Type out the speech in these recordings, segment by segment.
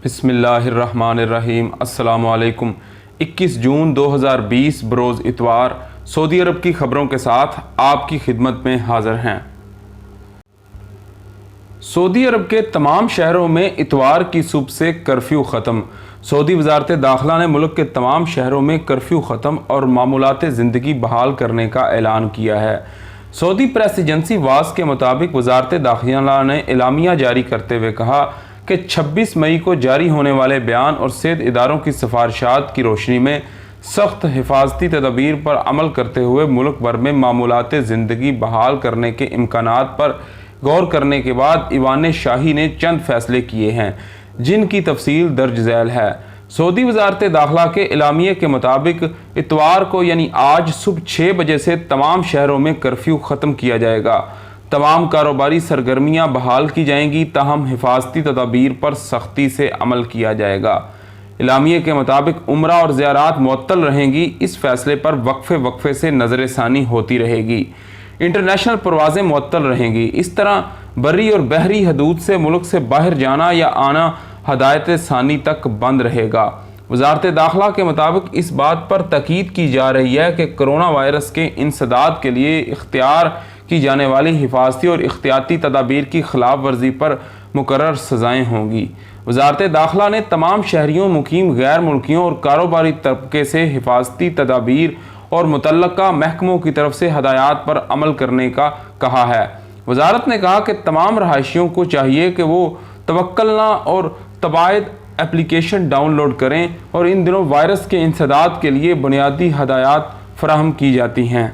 بسم اللہ الرحمن الرحیم۔ السلام علیکم۔ 21 جون 2020 بروز اتوار سعودی عرب کی خبروں کے ساتھ آپ کی خدمت میں حاضر ہیں۔ سعودی عرب کے تمام شہروں میں اتوار کی صبح سے کرفیو ختم۔ سعودی وزارت داخلہ نے ملک کے تمام شہروں میں کرفیو ختم اور معمولات زندگی بحال کرنے کا اعلان کیا ہے۔ سعودی پریس ایجنسی واس کے مطابق وزارت داخلہ نے اعلامیہ جاری کرتے ہوئے کہا کہ 26 مئی کو جاری ہونے والے بیان اور صحت اداروں کی سفارشات کی روشنی میں سخت حفاظتی تدابیر پر عمل کرتے ہوئے ملک بھر میں معمولات زندگی بحال کرنے کے امکانات پر غور کرنے کے بعد ایوان شاہی نے چند فیصلے کیے ہیں، جن کی تفصیل درج ذیل ہے۔ سعودی وزارت داخلہ کے اعلامیے کے مطابق اتوار کو یعنی آج صبح 6 بجے سے تمام شہروں میں کرفیو ختم کیا جائے گا۔ تمام کاروباری سرگرمیاں بحال کی جائیں گی، تاہم حفاظتی تدابیر پر سختی سے عمل کیا جائے گا۔ اعلامیے کے مطابق عمرہ اور زیارات معطل رہیں گی۔ اس فیصلے پر وقفے سے نظر ثانی ہوتی رہے گی۔ انٹرنیشنل پروازیں معطل رہیں گی۔ اس طرح بری اور بحری حدود سے ملک سے باہر جانا یا آنا ہدایت ثانی تک بند رہے گا۔ وزارت داخلہ کے مطابق اس بات پر تاکید کی جا رہی ہے کہ کرونا وائرس کے انسداد کے لیے اختیار کی جانے والی حفاظتی اور احتیاطی تدابیر کی خلاف ورزی پر مقرر سزائیں ہوں گی۔ وزارت داخلہ نے تمام شہریوں، مقیم غیر ملکیوں اور کاروباری طبقے سے حفاظتی تدابیر اور متعلقہ محکموں کی طرف سے ہدایات پر عمل کرنے کا کہا ہے۔ وزارت نے کہا کہ تمام رہائشیوں کو چاہیے کہ وہ توکلنا اور تباعد اپلیکیشن ڈاؤن لوڈ کریں اور ان دنوں وائرس کے انسداد کے لیے بنیادی ہدایات فراہم کی جاتی ہیں۔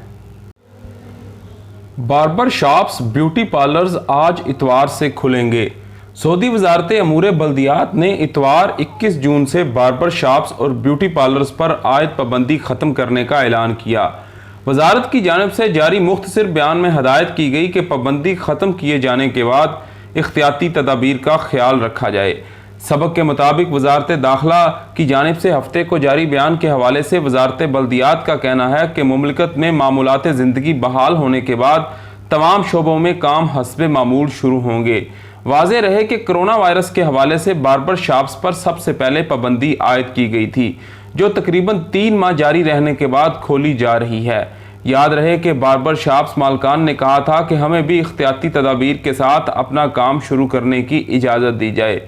باربر شاپس، بیوٹی پارلرز آج اتوار سے کھلیں گے۔ سعودی وزارت امور بلدیات نے اتوار 21 جون سے باربر شاپس اور بیوٹی پارلرز پر عائد پابندی ختم کرنے کا اعلان کیا۔ وزارت کی جانب سے جاری مختصر بیان میں ہدایت کی گئی کہ پابندی ختم کیے جانے کے بعد احتیاطی تدابیر کا خیال رکھا جائے۔ سبق کے مطابق وزارت داخلہ کی جانب سے ہفتے کو جاری بیان کے حوالے سے وزارت بلدیات کا کہنا ہے کہ مملکت میں معمولات زندگی بحال ہونے کے بعد تمام شعبوں میں کام حسب معمول شروع ہوں گے۔ واضح رہے کہ کرونا وائرس کے حوالے سے باربر شاپس پر سب سے پہلے پابندی عائد کی گئی تھی، جو تقریباً 3 ماہ جاری رہنے کے بعد کھولی جا رہی ہے۔ یاد رہے کہ باربر شاپس مالکان نے کہا تھا کہ ہمیں بھی احتیاطی تدابیر کے ساتھ اپنا کام شروع کرنے کی اجازت دی جائے۔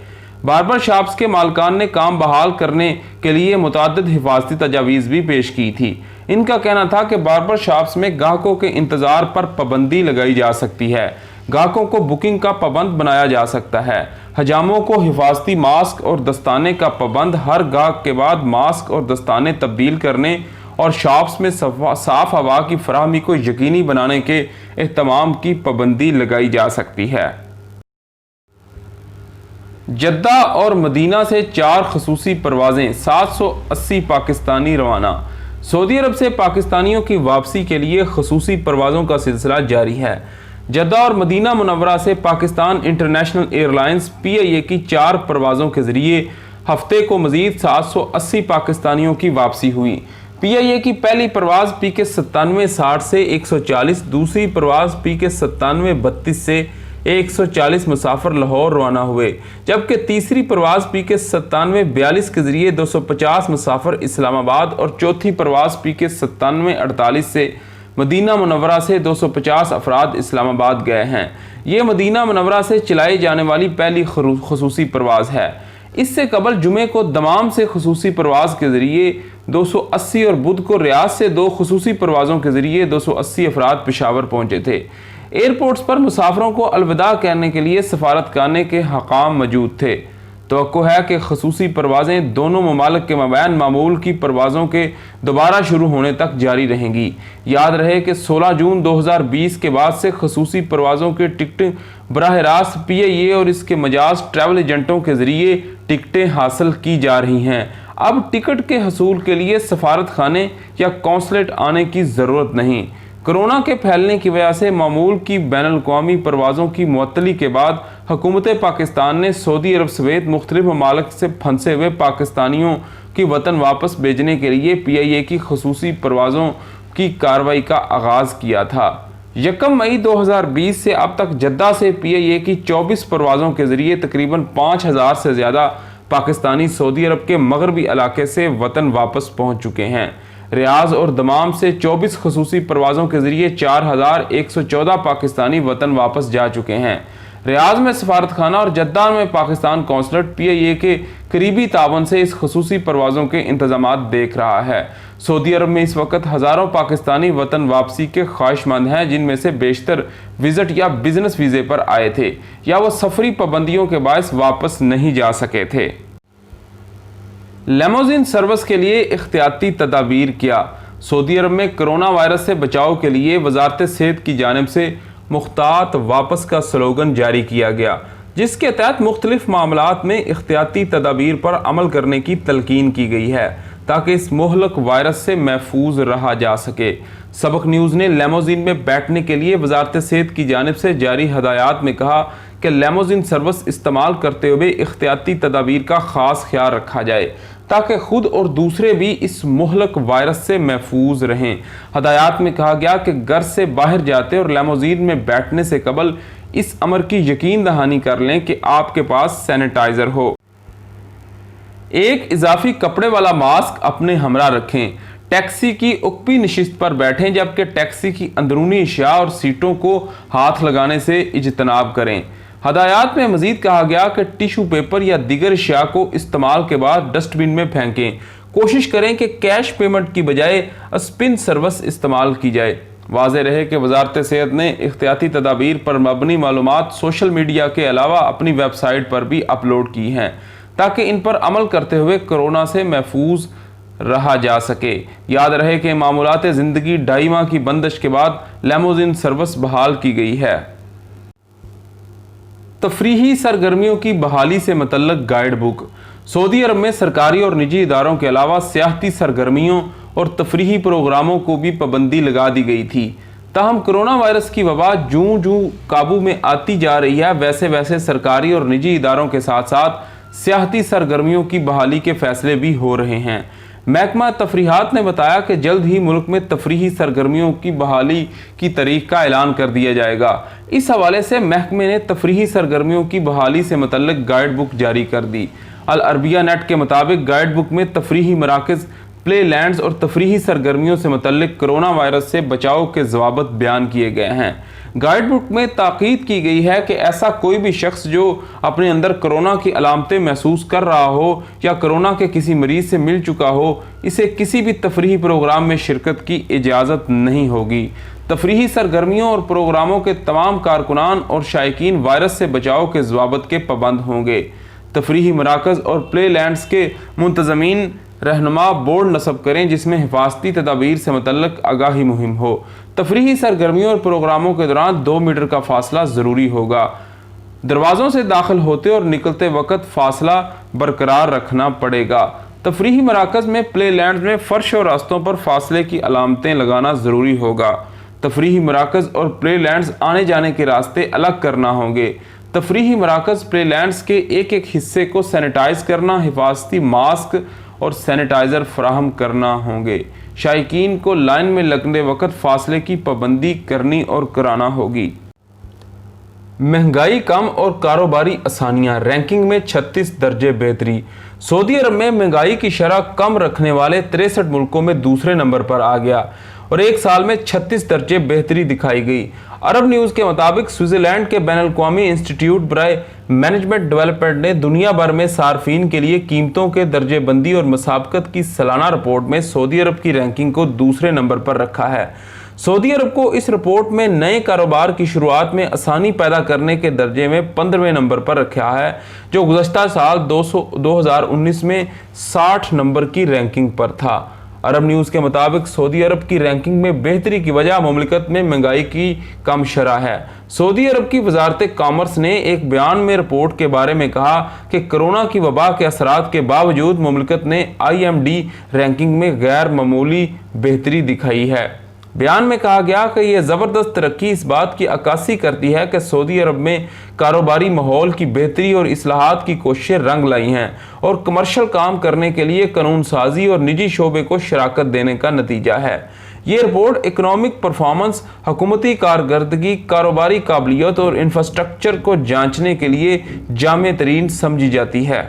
باربر شاپس کے مالکان نے کام بحال کرنے کے لیے متعدد حفاظتی تجاویز بھی پیش کی تھی۔ ان کا کہنا تھا کہ باربر شاپس میں گاہکوں کے انتظار پر پابندی لگائی جا سکتی ہے، گاہکوں کو بکنگ کا پابند بنایا جا سکتا ہے، حجاموں کو حفاظتی ماسک اور دستانے کا پابند، ہر گاہک کے بعد ماسک اور دستانے تبدیل کرنے اور شاپس میں صاف ہوا کی فراہمی کو یقینی بنانے کے اہتمام کی پابندی لگائی جا سکتی ہے۔ جدہ اور مدینہ سے 4 خصوصی پروازیں، 780 پاکستانی روانہ۔ سعودی عرب سے پاکستانیوں کی واپسی کے لیے خصوصی پروازوں کا سلسلہ جاری ہے۔ جدہ اور مدینہ منورہ سے Pakistan international air lines PIA کی 4 پروازوں کے ذریعے ہفتے کو مزید 780 پاکستانیوں کی واپسی ہوئی۔ PIA کی پہلی پرواز PK 9760 سے 140، دوسری پرواز PK 9732 سے 140 مسافر لاہور روانہ ہوئے، جبکہ تیسری پرواز PK 9742 کے ذریعے 250 مسافر اسلام آباد اور چوتھی پرواز PK 9748 سے مدینہ منورہ سے 250 افراد اسلام آباد گئے ہیں۔ یہ مدینہ منورہ سے چلائی جانے والی پہلی خصوصی پرواز ہے۔ اس سے قبل جمعے کو دمام سے خصوصی پرواز کے ذریعے 280 اور بدھ کو ریاض سے 2 خصوصی پروازوں کے ذریعے 280 افراد پشاور پہنچے تھے۔ ایئرپورٹس پر مسافروں کو الوداع کہنے کے لیے سفارتخانے کے حکام موجود تھے۔ توقع ہے کہ خصوصی پروازیں دونوں ممالک کے مابین معمول کی پروازوں کے دوبارہ شروع ہونے تک جاری رہیں گی۔ یاد رہے کہ 16 جون 2020 کے بعد سے خصوصی پروازوں کے ٹکٹیں براہ راست PIA اور اس کے مجاز ٹریول ایجنٹوں کے ذریعے ٹکٹیں حاصل کی جا رہی ہیں۔ اب ٹکٹ کے حصول کے لیے سفارت خانے یا قونصلیٹ آنے کی ضرورت نہیں۔ کرونا کے پھیلنے کی وجہ سے معمول کی بین الاقوامی پروازوں کی معطلی کے بعد حکومت پاکستان نے سعودی عرب سمیت مختلف ممالک سے پھنسے ہوئے پاکستانیوں کی وطن واپس بھیجنے کے لیے PIA کی خصوصی پروازوں کی کارروائی کا آغاز کیا تھا۔ 1 مئی 2020 سے اب تک جدہ سے PIA کی 24 پروازوں کے ذریعے تقریباً 5000 سے زیادہ पाकिस्तानी सऊदी अरब के मगरबी इलाके से वतन वापस पहुंच चुके हैं। रियाज और दमाम से 24 खसूसी परवाज़ों के ज़रिए 4114 पाकिस्तानी वतन वापस जा चुके हैं। रियाज में सफारतखाना और जद्दा में पाकिस्तान कौंसलेट PIA के करीबी तावन से इस खसूसी परवाज़ों के इंतजामात देख रहा है। सऊदी अरब में इस वक्त हज़ारों पाकिस्तानी वतन वापसी के ख्वाहिशमंद हैं, जिनमें से बेशतर विजिट या बिजनेस वीज़े पर आए थे या वो सफरी पाबंदियों के बायस वापस नहीं जा सके थे। लेमोजिन सर्विस के लिए इख्तियाती तदाबीर किया। सऊदी अरब में कोरोना वायरस से बचाव के लिए वजारत सेहत की जानिब से मुख्तात वापस का स्लोगन जारी किया गया, जिसके तहत मुख्तलिफ मामलात में इख्तियाती तदाबीर पर अमल करने की तलकीन की गई है ताकि इस मुहलक वायरस से महफूज रहा जा सके। सबक न्यूज़ ने लेमोजिन में बैठने के लिए वजारत सेहत की जानिब से जारी हदायत में कहा कि लेमोजिन सर्विस इस्तेमाल करते हुए इख्तियाती तदाबीर का ख़ास ख्याल रखा जाए ताकि खुद और दूसरे भी इस मुहलक वायरस से महफूज रहें। हदायत में कहा गया कि घर से बाहर जाते और लेमोजिन में बैठने से कबल इस अमर की यकीन दहानी कर लें कि आपके पास सैनिटाइज़र हो। एक इजाफी कपड़े वाला मास्क अपने हमरा रखें। टैक्सी की उकपी नशिस्त पर बैठें जबकि टैक्सी की अंदरूनी अशिया और सीटों को हाथ लगाने से इज्तनाब करें। हदायत में मजीद कहा गया कि टिशू पेपर या दीगर अशिया को इस्तेमाल के बाद डस्टबिन में फेंकें। कोशिश करें कि कैश पेमेंट की बजाय स्पिन सर्विस इस्तेमाल की जाए। वाज़ेह रहे कि वजारत सेहत ने इख्तियाती तदाबीर पर मबनी मालूमात सोशल मीडिया के अलावा अपनी वेबसाइट पर भी अपलोड की हैं ताकि इन पर अमल करते हुए कोरोना से महफूज रहा जा सके। याद रहे कि मामूलात ज़िंदगी 2.5 माह की बंदिश के बाद लेमोजिन सर्विस बहाल की गई है। तफरीही सरगर्मियों की बहाली से मुतल्लक गाइड बुक। सऊदी अरब में सरकारी और निजी इदारों के अलावा सियाहती सरगर्मियों और तफरीही प्रोग्रामों को भी पाबंदी लगा दी गई थी। ताहम कोरोना वायरस की वबा जूं जूं काबू में आती जा रही है, वैसे वैसे सरकारी और निजी इदारों के साथ साथ सियाहती सरगर्मियों की बहाली के फैसले भी हो रहे हैं। महकमा तफरीहात ने बताया कि जल्द ही मुल्क में तफरीही सरगर्मियों की बहाली की तारीख का ऐलान कर दिया जाएगा। इस हवाले से महकमे ने तफरीही सरगर्मियों की बहाली से मुतल्लिक गाइड बुक जारी कर दी। अल अरबिया नेट के मुताबिक गाइड बुक में तफरीही मराकज़, प्ले लैंड्स और तफरीही सरगर्मियों से मुतल्लिक कोरोना वायरस से बचाव के ज़वाबित बयान किए गए हैं। गाइड बुक में ताकीद की गई है कि ऐसा कोई भी शख्स जो अपने अंदर कोरोना की अलामतें महसूस कर रहा हो या कोरोना के किसी मरीज से मिल चुका हो, इसे किसी भी तफरीही प्रोग्राम में शिरकत की इजाज़त नहीं होगी। तफरीही सरगर्मियों और प्रोग्रामों के तमाम कारकुनान और शायकीन वायरस से बचाव के ज़वाबित के पाबंद होंगे। तफरीही मराकज़ और प्ले लैंड्स के मुंतज़मीन रहनुमा बोर्ड नस्ब करें जिसमें हिफाजती तदाबीर से मुतल्लिक आगाही मुहिम हो। तफरीही सरगर्मियों और प्रोग्रामों के दौरान 2 मीटर का फासला ज़रूरी होगा। दरवाज़ों से दाखिल होते और निकलते वक्त फासला बरकरार रखना पड़ेगा। तफरीही मराकज़ में, प्ले लैंड में फ़र्श और रास्तों पर फासले की अलामतें लगाना ज़रूरी होगा। तफरीही मराकज़ और प्ले लैंड्स आने जाने के रास्ते अलग करना होंगे। तफरीही मराकज़, प्ले लैंड्स के एक एक हिस्से को सैनिटाइज़ करना, हिफाजती मास्क और सैनिटाइज़र फराहम करना होंगे। शायकीन को लाइन में लगने वक्त फासले की पाबंदी करनी और कराना होगी। महंगाई कम और कारोबारी आसानियां, रैंकिंग में 36 दर्जे बेहतरी। सऊदी अरब में महंगाई की शरह कम रखने वाले 63 मुल्कों में दूसरे नंबर पर आ गया और एक साल में 36 दर्जे बेहतरी दिखाई गई। अरब न्यूज़ के मुताबिक स्विट्ज़रलैंड के बैनुल-अक़वामी इंस्टीट्यूट बराए मैनेजमेंट डेवलपमेंट ने दुनिया भर में सार्फिन के लिए कीमतों के दर्जे बंदी और मुसाबकत की सालाना रिपोर्ट में सऊदी अरब की रैंकिंग को दूसरे नंबर पर रखा है। सऊदी अरब को इस रिपोर्ट में नए कारोबार की शुरुआत में आसानी पैदा करने के दर्जे में 15वें नंबर पर रखा है, जो गुज़श्ता साल 2019 में 60 नंबर की रैंकिंग पर था। अरब न्यूज़ के मुताबिक सऊदी अरब की रैंकिंग में बेहतरी की वजह मुमलिकत में महंगाई की कम शरह है। सऊदी अरब की वजारत कॉमर्स ने एक बयान में रिपोर्ट के बारे में कहा कि कोरोना की वबा के असरात के बावजूद मुमलिकत ने IMD रैंकिंग में गैर मामूली बेहतरी दिखाई है। बयान में कहा गया कि यह ज़बरदस्त तरक्की इस बात की अक्कासी करती है कि सऊदी अरब में कारोबारी माहौल की बेहतरी और इस्लाहात की कोशिशें रंग लाई हैं और कमर्शियल काम करने के लिए कानून साजी और निजी शोबे को शराकत देने का नतीजा है। ये रिपोर्ट इकनॉमिक परफॉर्मेंस, हुकूमती कारकर्दगी, कारोबारी काबिलियत और इंफ्रास्ट्रक्चर को जांचने के लिए जामे तरीन समझी जाती है।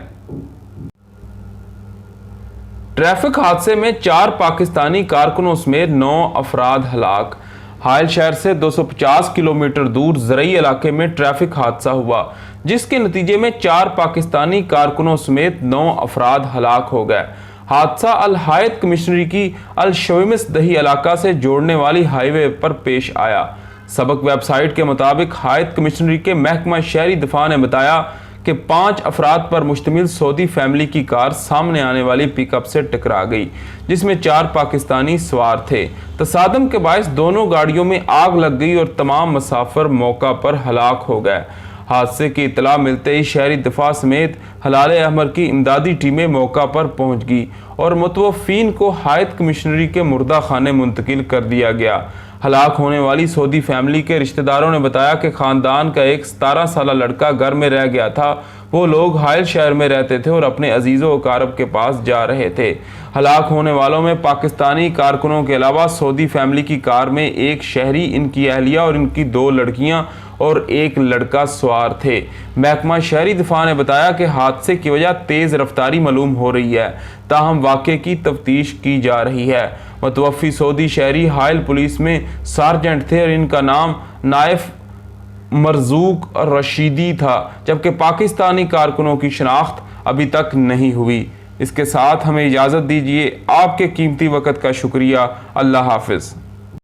ट्रैफिक हादसे में 4 पाकिस्तानी कारकुनों समेत 9 अफराद हलाक। हायल शहर से 250 किलोमीटर दूर ज़रई इलाके में ट्रैफिक हादसा हुआ, जिसके नतीजे में 4 पाकिस्तानी कारकुनों समेत 9 अफराद हलाक हो गए। हादसा अल हायत कमिश्नरी की अल शवीमिस दही इलाका से जोड़ने वाली हाईवे पर पेश आया। सबक वेबसाइट के मुताबिक हायत कमिश्नरी के महकमा शहरी दिफा ने बताया कि 5 अफराद पर मुश्तमिल सऊदी फैमिली की कार सामने आने वाली पिकअप से टकरा गई, जिसमें 4 पाकिस्तानी सवार थे। तसादम के बायस दोनों गाड़ियों में आग लग गई और तमाम मुसाफिर मौका पर हलाक हो गए। हादसे की इतला मिलते ही शहरी दिफा समेत हलाल अहमर की इमदादी टीमें मौका पर पहुंच गई और मुतवफ़ीन को हायत कमिश्नरी के मुर्दा खाने मुंतकिल कर दिया गया। हलाक होने वाली सऊदी फैमिली के रिश्तेदारों ने बताया कि ख़ानदान का एक 17 साला लड़का घर में रह गया था। वो लोग हायल शहर में रहते थे और अपने अजीज़ों अकारब के पास जा रहे थे। हलाक होने वालों में पाकिस्तानी कारकुनों के अलावा सऊदी फैमिली की कार में एक शहरी, इनकी अहलिया और इनकी 2 लड़कियां और एक लड़का सवार थे। महकमा शहरी दिफा ने बताया कि हादसे की वजह तेज़ रफ्तारी मालूम हो रही है, ताहम वाक़े की तफ्तीश की जा रही है। मुतवफ़ी सऊदी शहरी हायल पुलिस में सार्जेंट थे और इनका नाम नाइफ मरजूक रशीदी था, जबकि पाकिस्तानी कारकुनों की शनाख्त अभी तक नहीं हुई। इसके साथ हमें इजाज़त दीजिए। आपके कीमती वक़्त का शुक्रिया। अल्लाह हाफ़िज़।